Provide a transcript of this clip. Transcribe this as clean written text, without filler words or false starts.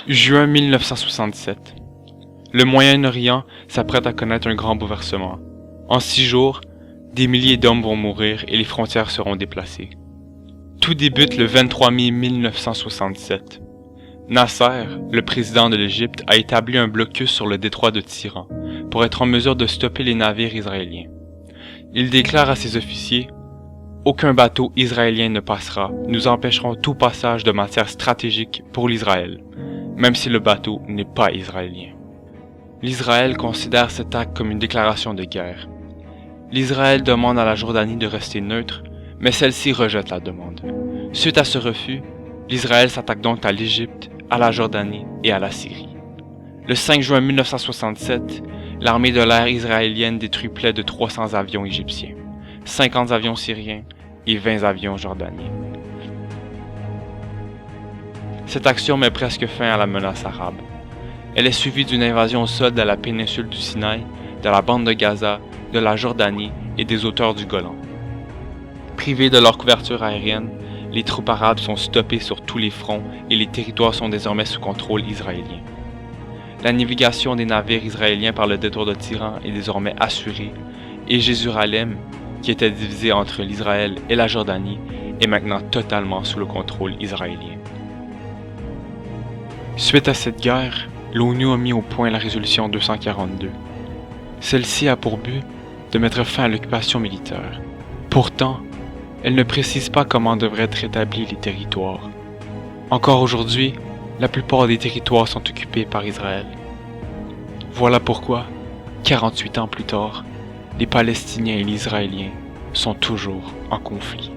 Juin 1967. Le Moyen-Orient s'apprête à connaître un grand bouleversement. En 6 jours, des milliers d'hommes vont mourir et les frontières seront déplacées. Tout débute le 23 mai 1967. Nasser, le président de l'Égypte, a établi un blocus sur le détroit de Tiran pour être en mesure de stopper les navires israéliens. Il déclare à ses officiers: « Aucun bateau israélien ne passera, nous empêcherons tout passage de matières stratégiques pour l'Israël, même si le bateau n'est pas israélien. » L'Israël considère cet acte comme une déclaration de guerre. L'Israël demande à la Jordanie de rester neutre, mais celle-ci rejette la demande. Suite à ce refus, l'Israël s'attaque donc à l'Égypte, à la Jordanie et à la Syrie. Le 5 juin 1967, l'armée de l'air israélienne détruit près de 300 avions égyptiens, 50 avions syriens et 20 avions jordaniens. Cette action met presque fin à la menace arabe. Elle est suivie d'une invasion au sol de la péninsule du Sinaï, de la bande de Gaza, de la Jordanie et des hauteurs du Golan. Privées de leur couverture aérienne, les troupes arabes sont stoppées sur tous les fronts et les territoires sont désormais sous contrôle israélien. La navigation des navires israéliens par le détroit de Tiran est désormais assurée et Jérusalem, qui était divisée entre l'Israël et la Jordanie, est maintenant totalement sous le contrôle israélien. Suite à cette guerre, l'ONU a mis au point la résolution 242. Celle-ci a pour but de mettre fin à l'occupation militaire. Pourtant, elle ne précise pas comment devraient être rétablis les territoires. Encore aujourd'hui, la plupart des territoires sont occupés par Israël. Voilà pourquoi, 48 ans plus tard, les Palestiniens et les Israéliens sont toujours en conflit.